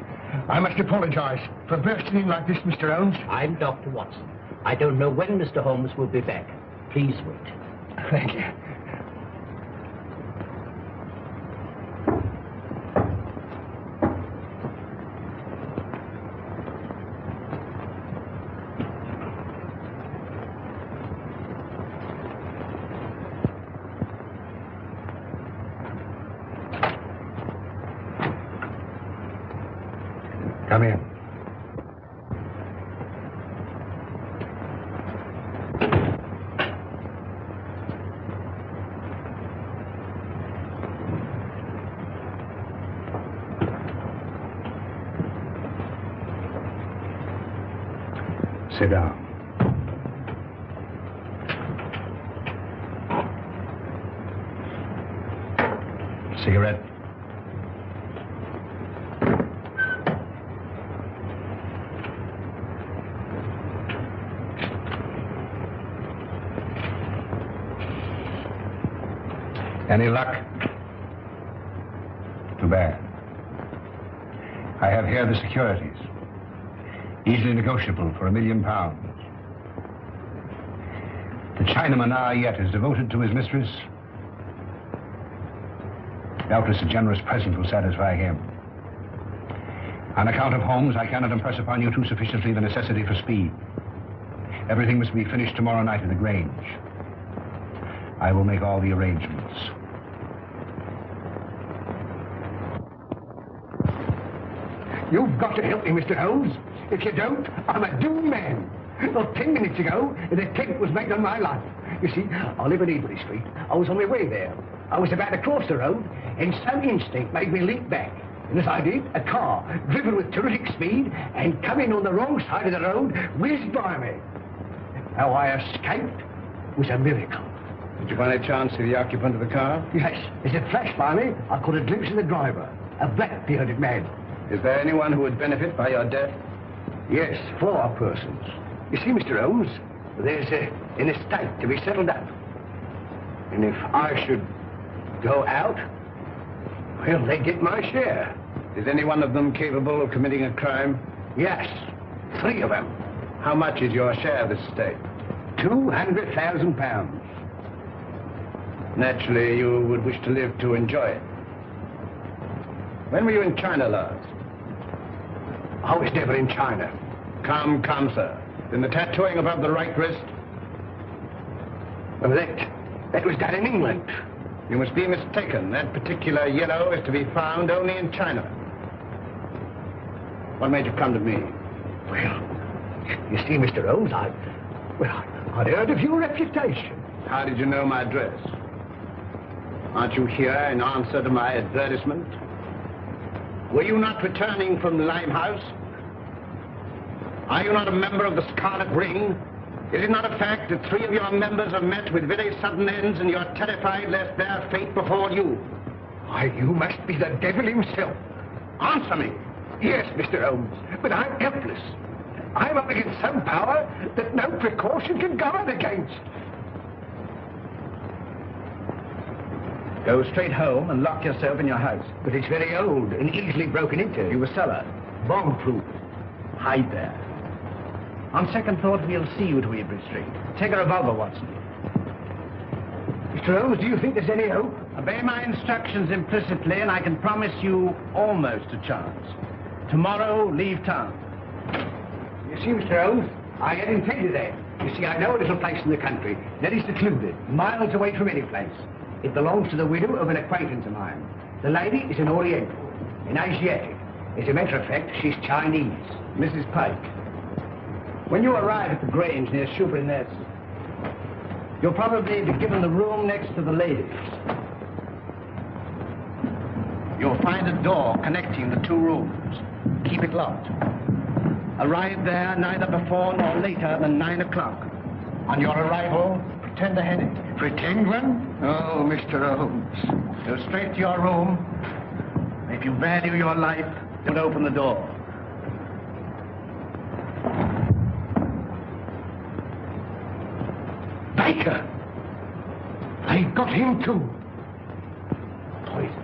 I must apologize for bursting in like this, Mr. Holmes. I'm Dr. Watson. I don't know when Mr. Holmes will be back. Please wait. Thank you. Come in. Sit down. Cigarette? Any luck? Too bad. I have here the securities. Easily negotiable for £1 million. The Chinaman yet is devoted to his mistress. Doubtless a generous present will satisfy him. On account of Holmes, I cannot impress upon you too sufficiently the necessity for speed. Everything must be finished tomorrow night at the Grange. I will make all the arrangements. You've got to help me, Mr. Holmes. If you don't, I'm a doomed man. Well, 10 minutes ago, an attempt was made on my life. You see, I live in Ebury Street. I was on my way there. I was about to cross the road, and some instinct made me leap back. And as I did, a car, driven with terrific speed and coming on the wrong side of the road, whizzed by me. How I escaped was a miracle. Did you by any chance see the occupant of the car? Yes, as it flashed by me, I caught a glimpse of the driver, a black-bearded man. Is there anyone who would benefit by your death? Yes, 4 persons. You see, Mr. Holmes, there's an estate to be settled up. And if I should go out, well, they get my share. Is any one of them capable of committing a crime? Yes, 3 of them. How much is your share of this estate? £200,000. Naturally, you would wish to live to enjoy it. When were you in China last? I was never in China. Come, sir. Then the tattooing above the right wrist? Well, that was done in England. You must be mistaken. That particular yellow is to be found only in China. What made you come to me? Well, you see, Mr. Holmes, I'd heard of your reputation. How did you know my address? Aren't you here in answer to my advertisement? Were you not returning from the Limehouse? Are you not a member of the Scarlet Ring? Is it not a fact that 3 of your members have met with very sudden ends and you're terrified lest their fate befall you? Why, you must be the devil himself. Answer me. Yes, Mr. Holmes, but I'm helpless. I'm up against some power that no precaution can guard against. Go straight home and lock yourself in your house. But it's very old and easily broken into. You a cellar. Bomb-proof. Hide there. On second thought, we'll see you to Ebury Street. Take a revolver, Watson. Mr. Holmes, do you think there's any hope? Obey my instructions implicitly, and I can promise you almost a chance. Tomorrow, leave town. You see, Mr. Holmes, I had intended that. You see, I know a little place in the country that is secluded, miles away from any place. It belongs to the widow of an acquaintance of mine. The lady is an Oriental, an Asiatic. As a matter of fact, she's Chinese. Mrs. Pike, when you arrive at the Grange near Shoebury Nest, you'll probably be given the room next to the ladies. You'll find a door connecting the 2 rooms. Keep it locked. Arrive there neither before nor later than 9 o'clock. On your arrival, pretend a headache. Pretend one? Oh, Mr. Holmes. Go straight to your room. If you value your life, don't open the door. Baker! They got him too. Poison.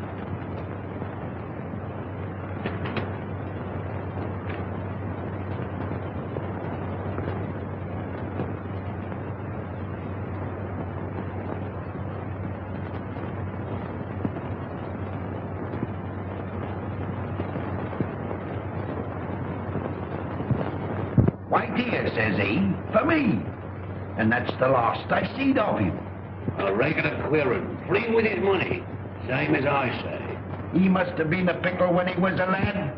Why, dear, says he, for me. And that's the last I seed of him. A regular queerin', free with his money, same as I say. He must have been a pickle when he was a lad.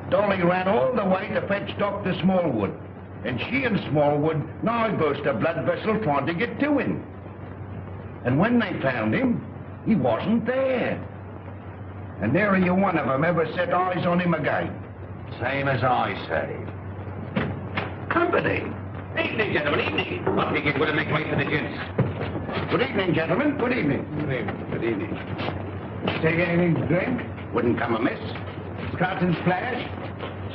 Dolly ran all the way to fetch Dr. Smallwood. And she and Smallwood now burst a blood vessel trying to get to him. And when they found him, he wasn't there. And nary a one of them ever set eyes on him again. Same as I say. Company. Evening, gentlemen, evening. I think it would make way for the gents. Good evening, gentlemen. Good evening. Good evening. Good evening. Take anything to drink? Wouldn't come amiss. Scotch and splash?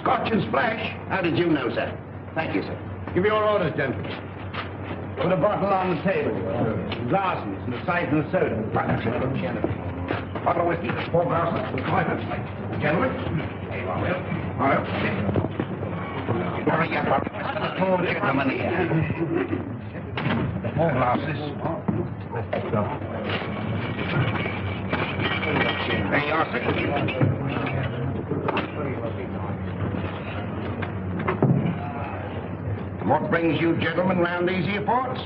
Scotch and splash? How did you know, sir? Thank you, sir. Give your orders, gentlemen. Put a bottle on the table. Glasses and a siphon of soda. Bottle of whiskey, 4 glasses, 5 of slate. Gentlemen? All right. Hurry up, four gentlemen here. 4 glasses. There you are, sir. What brings you gentlemen round these here parts?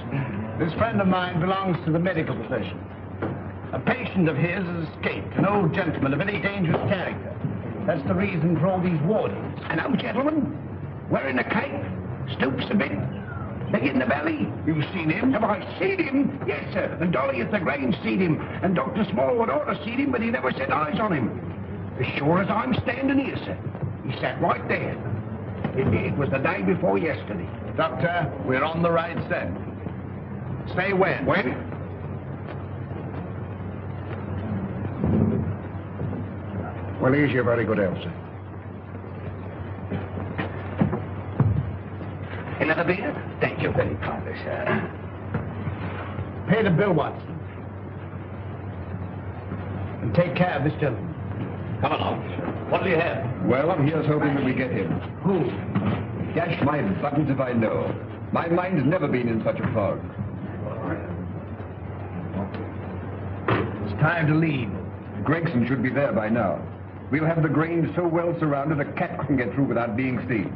This friend of mine belongs to the medical profession. A patient of his has escaped, an old gentleman of very dangerous character. That's the reason for all these wardens. An old gentleman? Wearing a cape? Stoops a bit? Big in the belly? You've seen him? Have I seen him? Yes, sir. And Dolly at the Grange seen him. And Dr. Smallwood ought to seen him, but he never set eyes on him. As sure as I'm standing here, sir. He sat right there. It was the day before yesterday. Doctor, we're on the right scent. Say when? When? Well, here's your very good health, sir. Another beer? Thank you very kindly, sir. Pay the bill, Watson. And take care of this gentleman. Come along. What do you have? Well, I'm here's hoping that we get him. Who? Dash my buttons if I know. My mind's never been in such a fog. It's time to leave. Gregson should be there by now. We'll have the Grange so well surrounded a cat couldn't get through without being seen.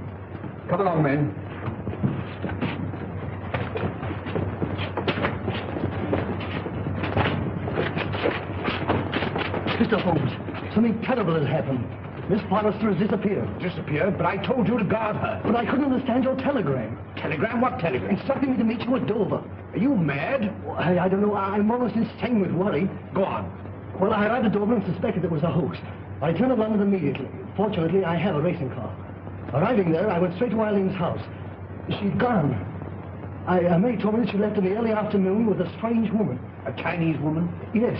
Come along, men. Mr. Holmes, something terrible has happened. Miss Forrester has disappeared. Disappeared? But I told you to guard her. But I couldn't understand your telegram. Telegram? What telegram? Instructing me to meet you at Dover. Are you mad? I don't know. I'm almost insane with worry. Go on. Well, I arrived at Dover and suspected it was a hoax. I returned to London immediately. Fortunately, I have a racing car. Arriving there, I went straight to Eileen's house. She'd gone. May told me that she left in the early afternoon with a strange woman. A Chinese woman? Yes.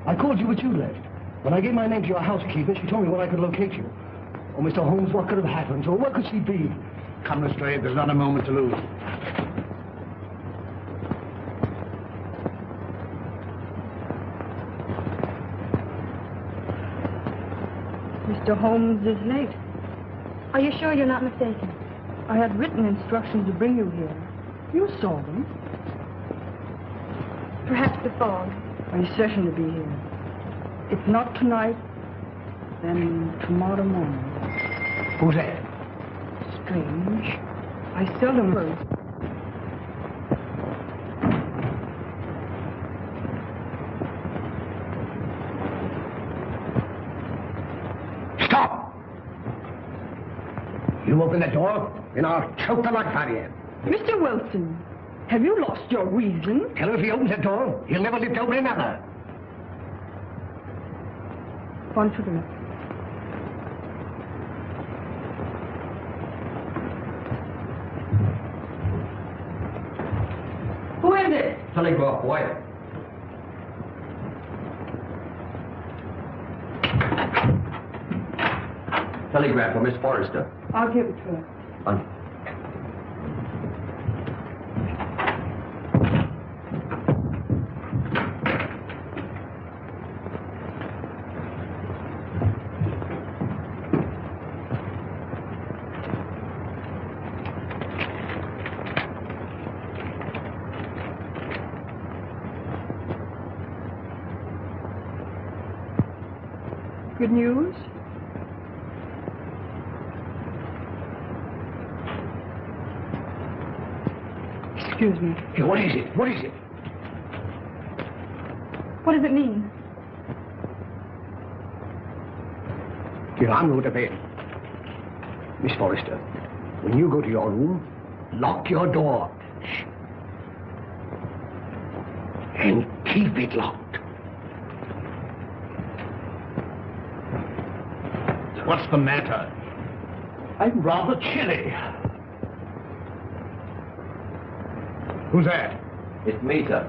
I called you, but you left. When I gave my name to your housekeeper, she told me where I could locate you. Oh, Mr. Holmes, what could have happened to her? Where could she be? Come, Lestrade. There's not a moment to lose. Mr. Holmes is late. Are you sure you're not mistaken? I had written instructions to bring you here. You saw them. Perhaps the fog. I certain to be here. If not tonight, then tomorrow morning. Who's that? Strange. I seldom heard. Stop! You open the door, and I'll choke the life out of you. Mr. Wilson, have you lost your reason? Tell him if he opens the door, he'll never live to open another. One to the left. Who is it? Telegraph, boy. Telegram for Miss Forrester. I'll give it to her. Good news? Excuse me. Hey, what is it? What is it? What does it mean? Here, I'm going to bed. Miss Forrester, when you go to your room, lock your door. Shh. And keep it locked. What's the matter? I'm rather chilly. Who's that? It's me, sir.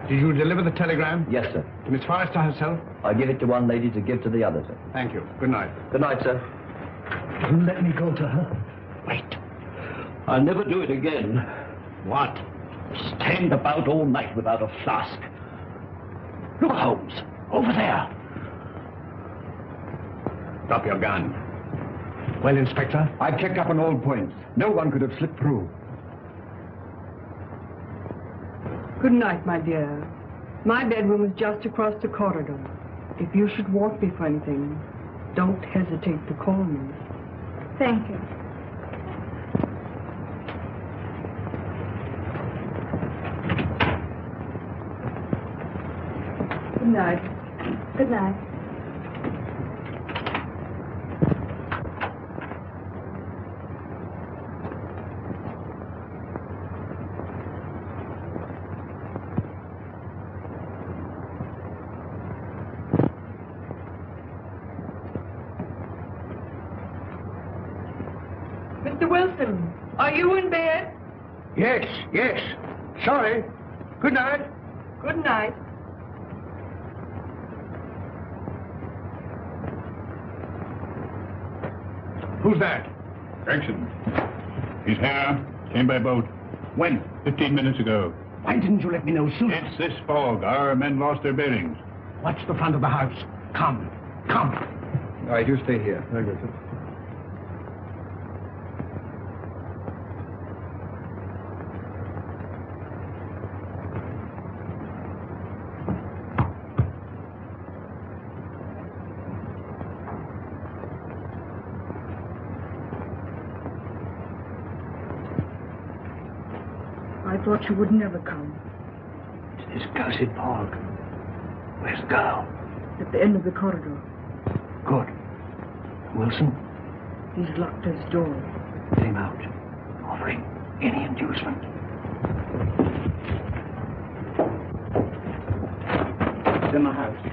Did you deliver the telegram? Yes, sir. To Miss Forrester herself? I give it to one lady to give to the other, sir. Thank you. Good night. Good night, sir. You let me go to her. Wait. I'll never do it again. What? Stand about all night without a flask. Look, Holmes. Over there. Drop your gun. Well, Inspector? I checked up on all points. No one could have slipped through. Good night, my dear. My bedroom is just across the corridor. If you should want me for anything, don't hesitate to call me. Thank you. night. Good night. Mr. Wilson, are you in bed? Yes, yes. Sorry. Good night. Good night. Who's that? Gregson. He's here. Came by boat. When? 15 minutes ago. Why didn't you let me know sooner? It's this fog. Our men lost their bearings. Watch the front of the house. Come. Come. All right, you stay here. Very good, sir. I thought you would never come. It's this cursed fog. Where's the girl? At the end of the corridor. Good. Wilson? He's locked his door. Get him out. Offering any inducement. It's in the house.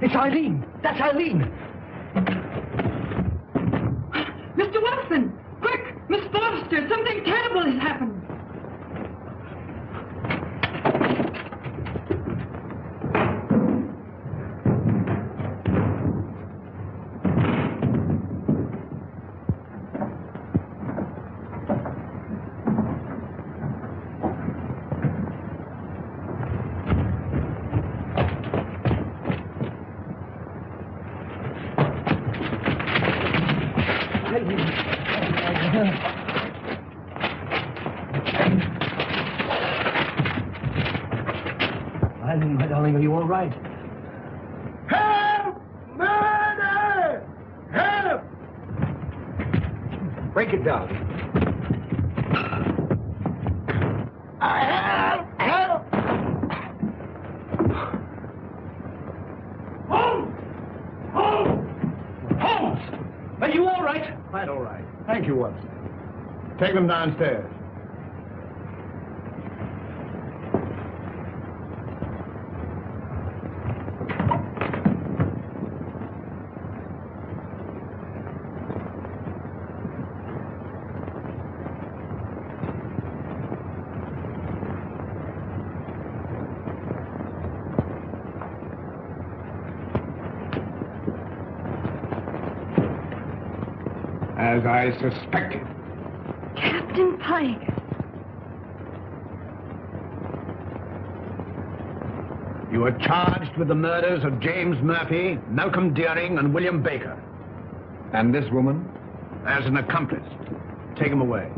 It's Eileen! That's Eileen! Mr. Watson! Quick! Miss Forrester! Something terrible has happened! Eileen, my darling, are you all right? Help! Murder! Help! Break it down. Help! Help! Holmes! Holmes! Holmes! Are you all right? Quite all right. Thank you, Watson. Take them downstairs. As I suspected. Captain Pike. You are charged with the murders of James Murphy, Malcolm Deering, and William Baker. And this woman? As an accomplice. Take him away.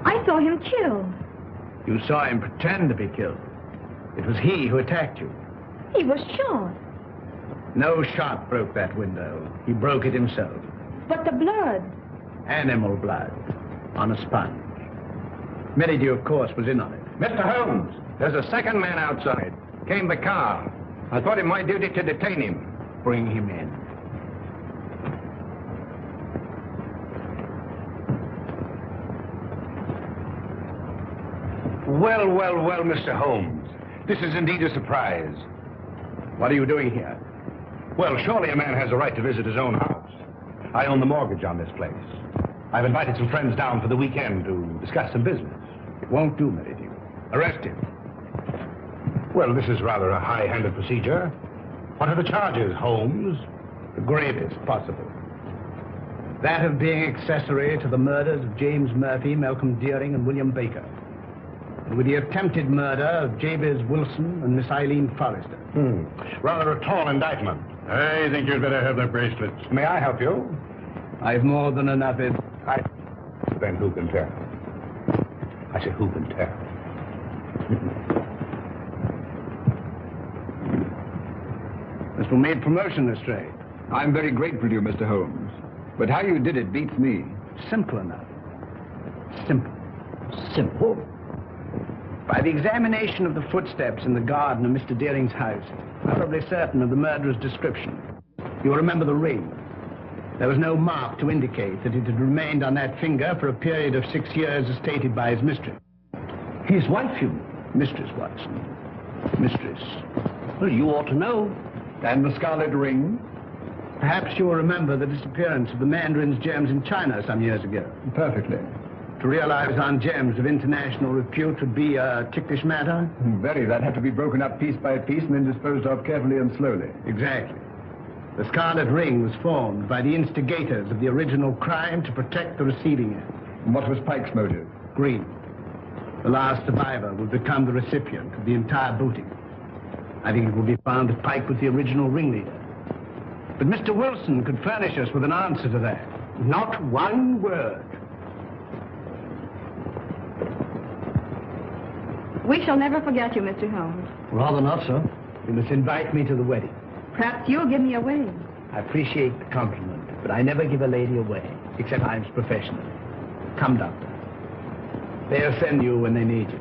I saw him killed. You saw him pretend to be killed. It was he who attacked you. He was shot. No shot broke that window. He broke it himself. But the blood. Animal blood. On a sponge. Merridew, of course, was in on it. Mr. Holmes, there's a second man outside. Came the car. I thought it my duty to detain him. Bring him in. Well, well, well, Mr. Holmes. This is indeed a surprise. What are you doing here? Well, surely a man has a right to visit his own house. I own the mortgage on this place. I've invited some friends down for the weekend to discuss some business. It won't do, Merridew. Arrest him. Well, this is rather a high-handed procedure. What are the charges, Holmes? The gravest possible. That of being accessory to the murders of James Murphy, Malcolm Deering, and William Baker. with the attempted murder of Jabez Wilson and Miss Eileen Forrester. Rather a tall indictment. I think you'd better have the bracelets. May I help you? I've more than enough Then who can tell? I say, who can tell? This will make promotion, Lestrade. I'm very grateful to you, Mr. Holmes. But how you did it beats me. Simple enough. Simple. Simple? By the examination of the footsteps in the garden of Mr. Deering's house, I'm probably certain of the murderer's description. You'll remember the ring. There was no mark to indicate that it had remained on that finger for a period of 6 years as stated by his mistress. His wife, you mean? Mistress Watson. Mistress. Well, you ought to know. And the scarlet ring? Perhaps you'll remember the disappearance of the mandarin's gems in China some years ago. Perfectly. To realize on gems of international repute would be a ticklish matter? Very. That'd have to be broken up piece by piece and then disposed of carefully and slowly. Exactly. The scarlet ring was formed by the instigators of the original crime to protect the receiving end. And what was Pike's motive? Greed. The last survivor will become the recipient of the entire booty. I think it will be found that Pike was the original ringleader. But Mr. Wilson could furnish us with an answer to that. Not one word. We shall never forget you, Mr. Holmes. Rather not, sir. You must invite me to the wedding. Perhaps you'll give me away. I appreciate the compliment, but I never give a lady away, except I'm professional. Come, Doctor. They'll send you when they need you.